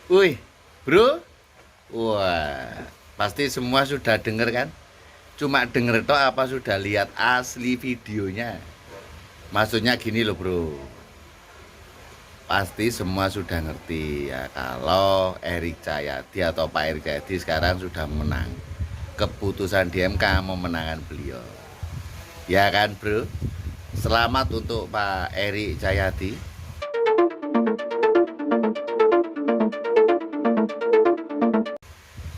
Wih, bro, wah, pasti semua sudah denger kan? Cuma denger toh apa sudah lihat asli videonya? Maksudnya gini loh bro, pasti semua sudah ngerti ya kalau Erik Cahyadi atau Pak Erik Cahyadi sekarang sudah menang. Keputusan di MK memenangkan beliau. Ya kan bro? Selamat untuk Pak Erik Cahyadi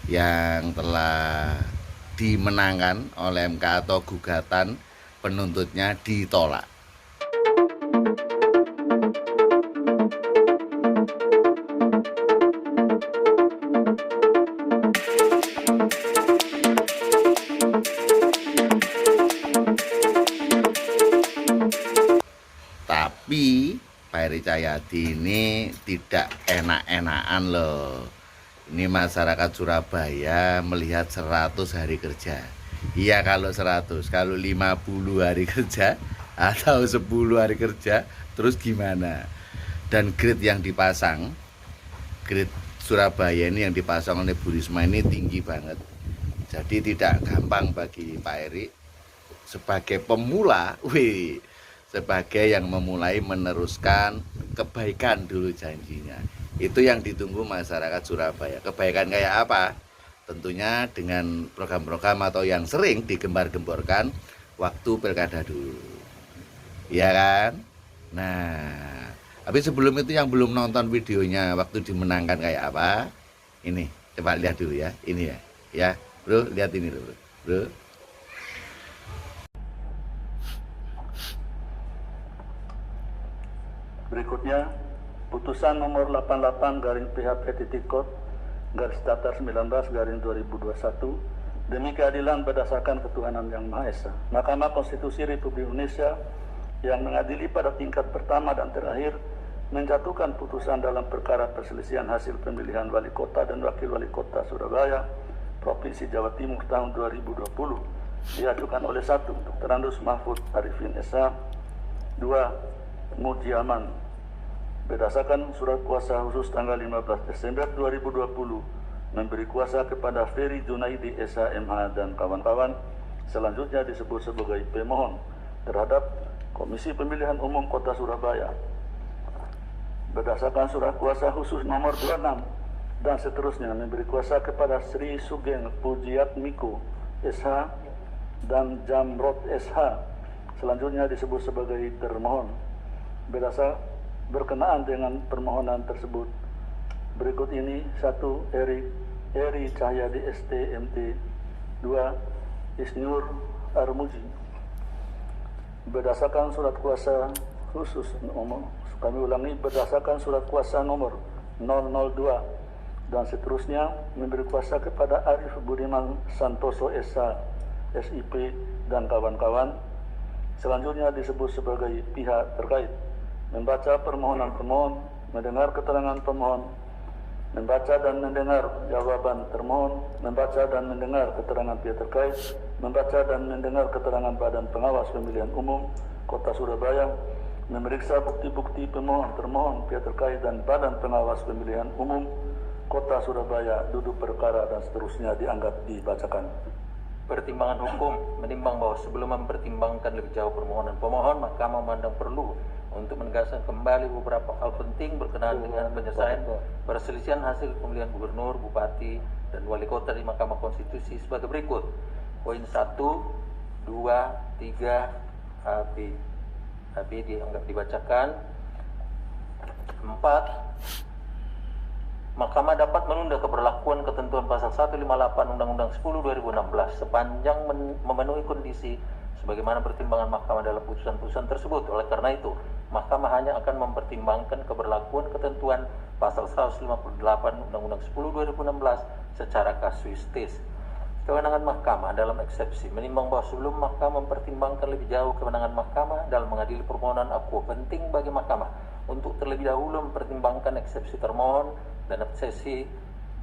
yang telah dimenangkan oleh MK atau gugatan penuntutnya ditolak. Tapi Pak Eri Cahyadi ini tidak enak-enakan loh. Ini masyarakat Surabaya melihat 100 hari kerja. Iya kalau 100, kalau 50 hari kerja atau 10 hari kerja terus gimana? Dan grid yang dipasang, grid Surabaya ini yang dipasang oleh Bu Risma ini tinggi banget. Jadi tidak gampang bagi Pak Eri sebagai pemula, sebagai yang memulai meneruskan kebaikan dulu janjinya. Itu yang ditunggu masyarakat Surabaya. Kebaikan kayak apa? Tentunya dengan program-program atau yang sering digembar-gemborkan waktu pilkada dulu. Ya kan? Nah, tapi sebelum itu yang belum nonton videonya waktu dimenangkan kayak apa? Ini, coba lihat dulu ya. Ini ya. Ya, bro, lihat ini dulu, bro. Berikutnya, putusan nomor 88 garing PHP titik kod garis datar 19 garing 2021 demi keadilan berdasarkan ketuhanan yang Maha Esa. Mahkamah Konstitusi Republik Indonesia yang mengadili pada tingkat pertama dan terakhir menjatuhkan putusan dalam perkara perselisihan hasil pemilihan wali kota dan wakil wali kota Surabaya, Provinsi Jawa Timur tahun 2020 diajukan oleh 1. Dr. Andus Mahfud Arifin SH, 2. Mujiaman berdasarkan surat kuasa khusus tanggal 15 Desember 2020 memberi kuasa kepada Ferry Junaidi SH.MH dan kawan-kawan selanjutnya disebut sebagai pemohon terhadap Komisi Pemilihan Umum Kota Surabaya berdasarkan surat kuasa khusus nomor 26 dan seterusnya memberi kuasa kepada Sri Sugeng Pujiatmiko SH dan Jamrot SH selanjutnya disebut sebagai termohon berkenaan dengan permohonan tersebut. Berikut ini: 1. Eri Cahyadi ST MT, 2. Isnur Armuji berdasarkan surat kuasa khusus nomor, kami ulangi, berdasarkan surat kuasa nomor 002 dan seterusnya memberi kuasa kepada Arif Budiman Santoso SH SIP dan kawan-kawan selanjutnya disebut sebagai pihak terkait membaca permohonan pemohon, mendengar keterangan pemohon, membaca dan mendengar jawaban termohon, membaca dan mendengar keterangan pihak terkait, membaca dan mendengar keterangan Badan Pengawas Pemilihan Umum Kota Surabaya, memeriksa bukti-bukti pemohon, termohon, pihak terkait dan Badan Pengawas Pemilihan Umum Kota Surabaya, duduk perkara dan seterusnya dianggap dibacakan. Pertimbangan hukum menimbang bahwa sebelum mempertimbangkan lebih jauh permohonan pemohon, Mahkamah memandang perlu untuk menegaskan kembali beberapa hal penting berkenaan dengan penyelesaian perselisihan hasil pemilihan gubernur, bupati, dan wali kota di Mahkamah Konstitusi sebagai berikut. Poin 1, 2, 3, AB dianggap dibacakan. 4. Mahkamah dapat menunda keberlakuan ketentuan pasal 158 Undang-Undang 10 2016 sepanjang memenuhi kondisi sebagaimana pertimbangan Mahkamah dalam putusan-putusan tersebut. Oleh karena itu, Mahkamah hanya akan mempertimbangkan keberlakuan ketentuan pasal 158 Undang-Undang 10 2016 secara kasuistis. Kewenangan Mahkamah dalam eksepsi menimbang bahwa sebelum Mahkamah mempertimbangkan lebih jauh kewenangan Mahkamah dalam mengadili permohonan akuo, penting bagi Mahkamah untuk terlebih dahulu mempertimbangkan eksepsi termohon dan eksepsi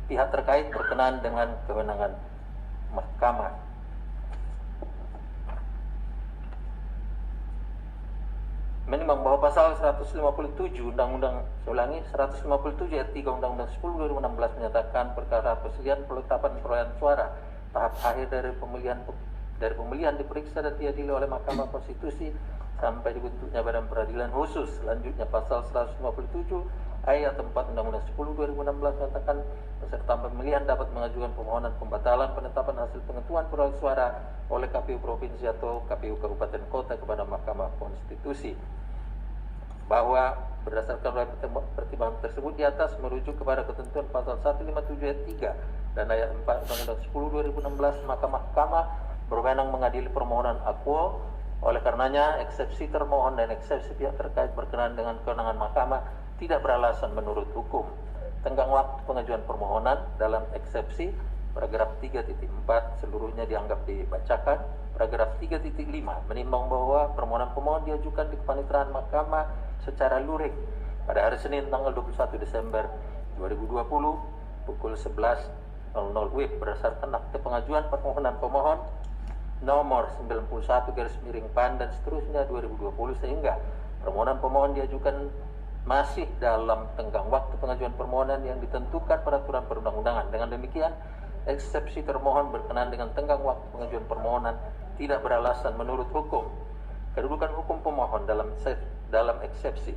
pihak terkait berkenaan dengan kewenangan Mahkamah. menimbang bahwa pasal 157 Undang-Undang 157 ayat 3 Undang-Undang 10 2016 menyatakan perkara perselihan penetapan perolehan suara tahap akhir dari pemilihan diperiksa dan diadili oleh Mahkamah Konstitusi sampai dibentuknya Badan Peradilan Khusus. Selanjutnya pasal 157 ayat 4 Undang-Undang 10 2016 menyatakan peserta pemilihan dapat mengajukan permohonan pembatalan penetapan hasil penghitungan perolehan suara oleh KPU Provinsi atau KPU Kabupaten Kota kepada Mahkamah Konstitusi. Bahwa berdasarkan pertimbangan tersebut di atas merujuk kepada ketentuan pasal 157 ayat 3 dan ayat 4 Undang-Undang 10 2016, maka Mahkamah berwenang mengadili permohonan akuo. Oleh karenanya, eksepsi termohon dan eksepsi pihak terkait berkenaan dengan kewenangan Mahkamah tidak beralasan menurut hukum. Tenggang waktu pengajuan permohonan dalam eksepsi paragraf 3.4 seluruhnya dianggap dibacakan. Paragraf 3.5 menimbang bahwa permohonan pemohon diajukan di kepaniteraan Mahkamah secara luring pada hari Senin tanggal 21 Desember 2020 pukul 11.00 WIB berdasarkan akte pengajuan permohonan pemohon nomor 91/PAN dan seterusnya 2020, sehingga permohonan pemohon diajukan masih dalam tenggang waktu pengajuan permohonan yang ditentukan peraturan perundang-undangan. Dengan demikian, eksepsi termohon berkenaan dengan tenggang waktu pengajuan permohonan tidak beralasan menurut hukum. Kedudukan hukum pemohon dalam eksepsi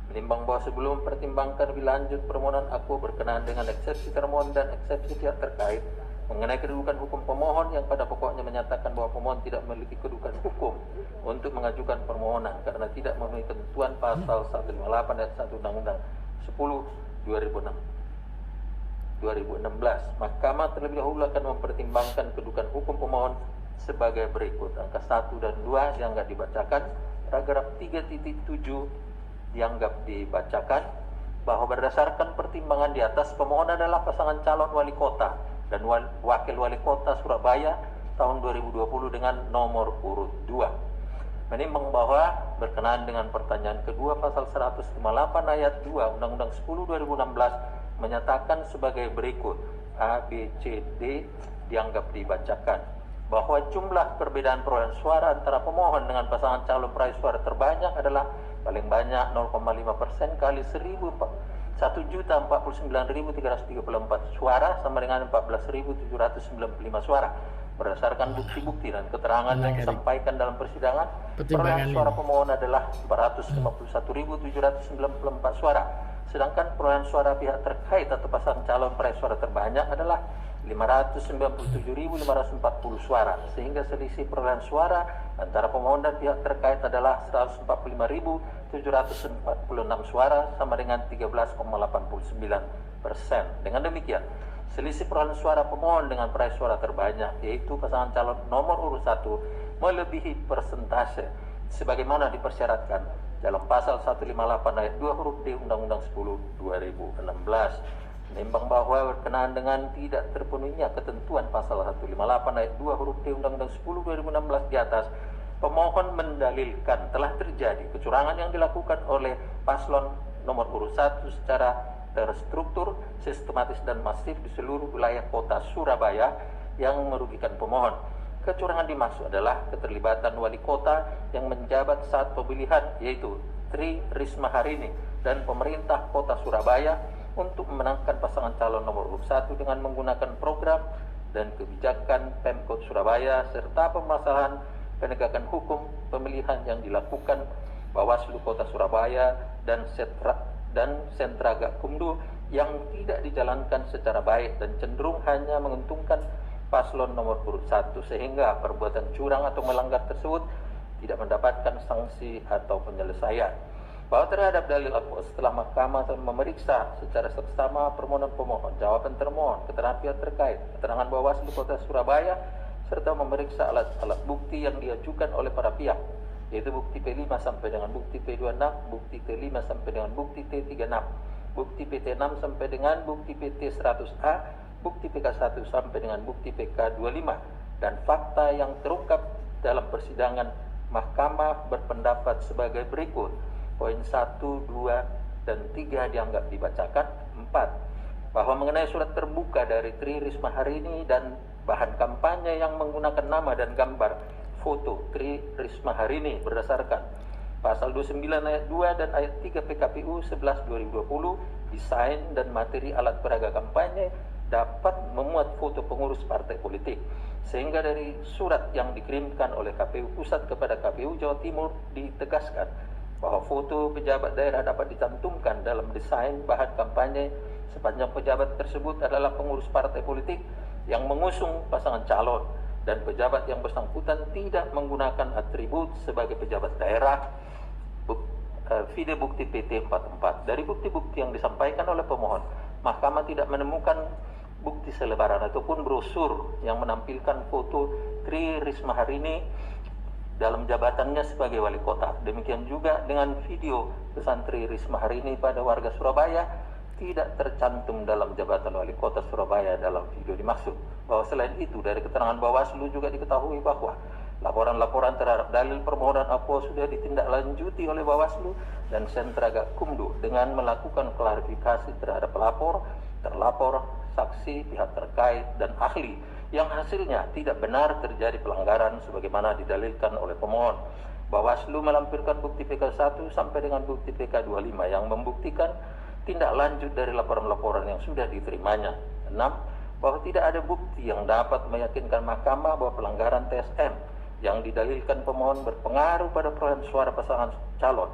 menimbang bahwa sebelum mempertimbangkan lebih lanjut permohonan akuo berkenaan dengan eksepsi termohon dan eksepsi pihak terkait mengenai kedudukan hukum pemohon yang pada pokoknya menyatakan bahwa pemohon tidak memiliki kedudukan hukum untuk mengajukan permohonan karena tidak memenuhi ketentuan pasal 158 ayat 1 Undang-Undang 10 2016. Mahkamah terlebih dahulu akan mempertimbangkan kedudukan hukum pemohon sebagai berikut. Angka 1 dan 2 dianggap dibacakan. Paragraf 3.7 dianggap dibacakan bahwa berdasarkan pertimbangan di atas, pemohon adalah pasangan calon wali kota dan wakil wali kota Surabaya tahun 2020 dengan nomor urut 2. Menimbang bahwa berkenaan dengan pertanyaan kedua pasal 158 ayat 2 Undang-Undang 10 2016 menyatakan sebagai berikut. A, B, C, D dianggap dibacakan bahwa jumlah perbedaan perolehan suara antara pemohon dengan pasangan calon peraih suara terbanyak adalah paling banyak 0,5% kali 1.049.334 suara sama dengan 14.795 suara. Berdasarkan bukti-bukti dan keterangan yang disampaikan dalam persidangan, perolehan suara pemohon adalah 451.794 suara, sedangkan perolehan suara pihak terkait atau pasangan calon peraih suara terbanyak adalah 597.540 suara, sehingga selisih perolehan suara antara pemohon dan pihak terkait adalah 145.746 suara sama dengan 13,89%. Dengan demikian, selisih perolehan suara pemohon dengan peraih suara terbanyak, yaitu pasangan calon nomor urut 1, melebihi persentase sebagaimana dipersyaratkan dalam pasal 158 ayat 2 huruf D Undang-Undang 10 2016. Menimbang bahwa berkenaan dengan tidak terpenuhinya ketentuan pasal 158 ayat 2 huruf D Undang-Undang 10 2016 di atas, pemohon mendalilkan telah terjadi kecurangan yang dilakukan oleh paslon nomor urut 1 secara terstruktur, sistematis dan masif di seluruh wilayah kota Surabaya yang merugikan pemohon. Kecurangan dimaksud adalah keterlibatan wali kota yang menjabat saat pemilihan, yaitu Tri Risma Harini, dan pemerintah kota Surabaya untuk memenangkan pasangan calon nomor urut 1 dengan menggunakan program dan kebijakan Pemkot Surabaya serta permasalahan penegakan hukum pemilihan yang dilakukan Bawaslu Kota Surabaya dan Sentra Gakumdu yang tidak dijalankan secara baik dan cenderung hanya menguntungkan paslon nomor urut 1, sehingga perbuatan curang atau melanggar tersebut tidak mendapatkan sanksi atau penyelesaian. Bahwa terhadap dalil akuo setelah mahkamah memeriksa secara seksama permohonan pemohon, jawaban termohon, keterangan pihak terkait, keterangan Bawaslu Kota Surabaya, serta memeriksa alat-alat bukti yang diajukan oleh para pihak, yaitu bukti P5 sampai dengan bukti P26, bukti T5 sampai dengan bukti T36, bukti PT6 sampai dengan bukti PT100A, bukti PK1 sampai dengan bukti PK25, dan fakta yang terungkap dalam persidangan. Mahkamah berpendapat sebagai berikut. Poin 1, 2, dan 3 dianggap dibacakan. 4. Bahwa mengenai surat terbuka dari Tri Risma Harini dan bahan kampanye yang menggunakan nama dan gambar foto Tri Risma Harini berdasarkan Pasal 29 ayat 2 dan ayat 3 PKPU 11/2020, desain dan materi alat peraga kampanye dapat memuat foto pengurus partai politik. Sehingga dari surat yang dikirimkan oleh KPU Pusat kepada KPU Jawa Timur ditegaskan bahwa foto pejabat daerah dapat dicantumkan dalam desain bahan kampanye sepanjang pejabat tersebut adalah pengurus partai politik yang mengusung pasangan calon dan pejabat yang bersangkutan tidak menggunakan atribut sebagai pejabat daerah. Video bukti PT 44. Dari bukti-bukti yang disampaikan oleh pemohon, Mahkamah tidak menemukan bukti selebaran ataupun brosur yang menampilkan foto Tri Risma hari ini dalam jabatannya sebagai wali kota. Demikian juga dengan video pesan Tri Risma hari ini pada warga Surabaya tidak tercantum dalam jabatan wali kota Surabaya dalam video dimaksud. Bahwa selain itu, dari keterangan Bawaslu juga diketahui bahwa laporan-laporan terhadap dalil permohonan akuo sudah ditindaklanjuti oleh Bawaslu dan Sentra Gakumdu dengan melakukan klarifikasi terhadap pelapor, terlapor, saksi, pihak terkait, dan ahli yang hasilnya tidak benar terjadi pelanggaran sebagaimana didalilkan oleh pemohon. Bawaslu melampirkan bukti PK1 sampai dengan bukti PK25 yang membuktikan tindak lanjut dari laporan-laporan yang sudah diterimanya. 6. Bahwa tidak ada bukti yang dapat meyakinkan Mahkamah bahwa pelanggaran TSM yang didalilkan pemohon berpengaruh pada perolehan suara pasangan calon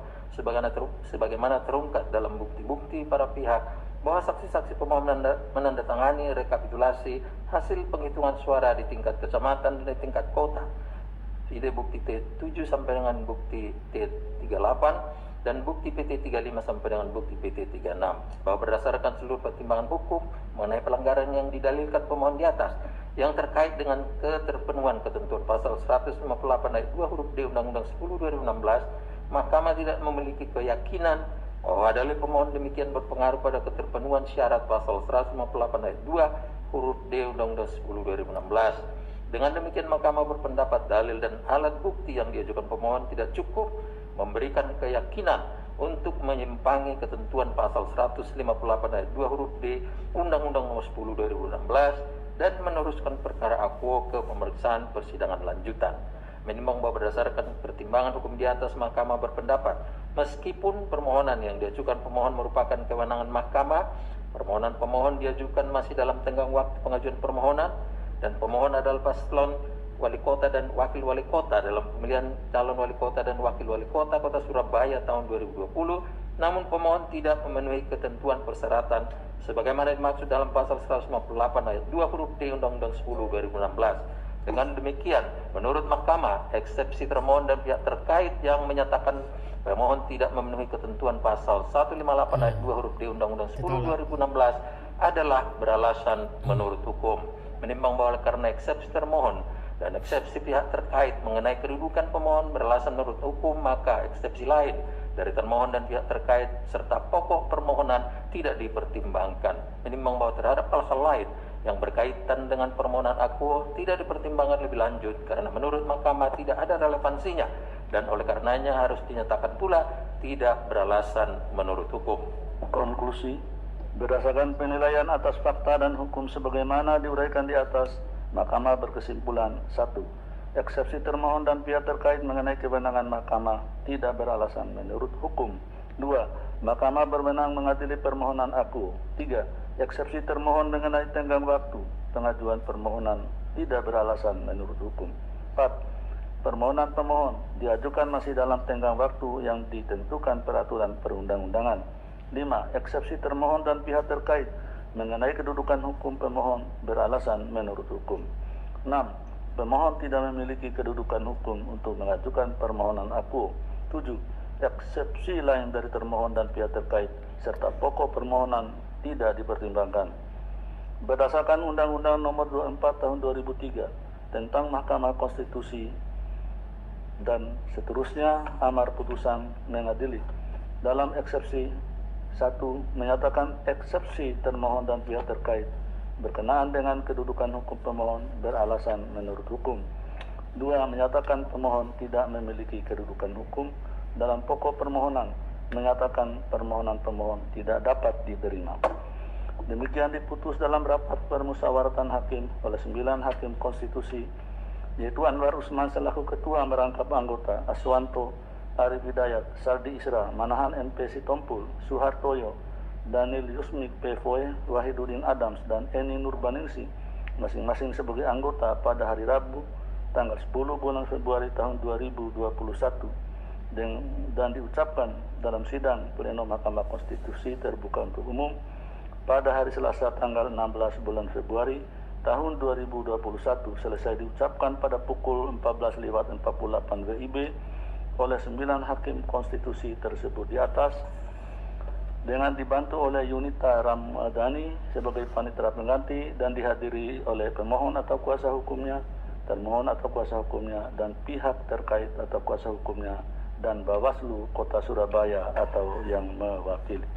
sebagaimana terungkap dalam bukti-bukti para pihak bahwa saksi-saksi pemohon menandatangani rekapitulasi hasil penghitungan suara di tingkat kecamatan dan di tingkat kota. Video bukti T7 sampai dengan bukti T38 dan bukti PT 35 sampai dengan bukti PT 36 bahwa berdasarkan seluruh pertimbangan hukum mengenai pelanggaran yang didalilkan pemohon di atas yang terkait dengan keterpenuhan ketentuan pasal 158 ayat 2 huruf D Undang-Undang 10/2016, Mahkamah tidak memiliki keyakinan bahwa dalil pemohon demikian berpengaruh pada keterpenuhan syarat pasal 158 ayat 2 huruf D Undang-Undang 10/2016. Dengan demikian Mahkamah berpendapat dalil dan alat bukti yang diajukan pemohon tidak cukup memberikan keyakinan untuk menyimpangi ketentuan pasal 158 ayat 2 huruf D Undang-Undang Nomor 10 2016 dan meneruskan perkara akuo ke pemeriksaan persidangan lanjutan. Menimbang bahwa berdasarkan pertimbangan hukum di atas, Mahkamah berpendapat meskipun permohonan yang diajukan pemohon merupakan kewenangan Mahkamah, permohonan pemohon diajukan masih dalam tenggang waktu pengajuan permohonan dan pemohon adalah paslon wali kota dan wakil wali kota dalam pemilihan calon wali kota dan wakil wali kota Kota Surabaya tahun 2020, namun pemohon tidak memenuhi ketentuan persyaratan sebagaimana dimaksud dalam pasal 158 ayat 2 huruf D Undang-Undang 10 2016. Dengan demikian, menurut Mahkamah, eksepsi termohon dan pihak terkait yang menyatakan pemohon tidak memenuhi ketentuan pasal 158 ayat 2 huruf D Undang-Undang 10 2016 adalah beralasan menurut hukum. Menimbang bahwa karena eksepsi termohon dan eksepsi pihak terkait mengenai kedudukan pemohon beralasan menurut hukum, maka eksepsi lain dari termohon dan pihak terkait serta pokok permohonan tidak dipertimbangkan. Menimbang bahwa terhadap hal-hal lain yang berkaitan dengan permohonan akuo tidak dipertimbangkan lebih lanjut karena menurut Mahkamah tidak ada relevansinya dan oleh karenanya harus dinyatakan pula tidak beralasan menurut hukum. Konklusi, berdasarkan penilaian atas fakta dan hukum sebagaimana diuraikan di atas, Mahkamah berkesimpulan 1. Eksepsi termohon dan pihak terkait mengenai kewenangan Mahkamah tidak beralasan menurut hukum. 2. Mahkamah berwenang mengadili permohonan akuo. 3. Eksepsi termohon mengenai tenggang waktu pengajuan permohonan tidak beralasan menurut hukum. 4. Permohonan pemohon diajukan masih dalam tenggang waktu yang ditentukan peraturan perundang-undangan. 5. Eksepsi termohon dan pihak terkait mengenai kedudukan hukum pemohon beralasan menurut hukum. 6. Pemohon tidak memiliki kedudukan hukum untuk mengajukan permohonan akuo. 7. Eksepsi lain dari termohon dan pihak terkait serta pokok permohonan tidak dipertimbangkan. Berdasarkan Undang-Undang Nomor 24 Tahun 2003 tentang Mahkamah Konstitusi dan seterusnya, amar putusan mengadili dalam eksepsi 1. Menyatakan eksepsi termohon dan pihak terkait berkenaan dengan kedudukan hukum pemohon beralasan menurut hukum. 2. Menyatakan pemohon tidak memiliki kedudukan hukum dalam pokok permohonan, menyatakan permohonan pemohon tidak dapat diterima. Demikian diputus dalam rapat permusyawaratan hakim oleh 9 hakim konstitusi, yaitu Anwar Usman selaku ketua merangkap anggota, Aswanto, Arif Hidayat, Sardi Isra, Manahan MP Sitompul, Suhartoyo, Daniel Yusmik Pevoe, Wahidudin Adams, dan Eni Nurbaningsi, masing-masing sebagai anggota pada hari Rabu, tanggal 10 bulan Februari tahun 2021, dan diucapkan dalam sidang pleno Mahkamah Konstitusi terbuka untuk umum pada hari Selasa tanggal 16 bulan Februari tahun 2021, selesai diucapkan pada pukul 14.48 WIB oleh 9 hakim konstitusi tersebut di atas, dengan dibantu oleh Yunita Ramadhani sebagai panitera pengganti dan dihadiri oleh pemohon atau kuasa hukumnya, termohon atau kuasa hukumnya, dan pihak terkait atau kuasa hukumnya, dan Bawaslu Kota Surabaya atau yang mewakili.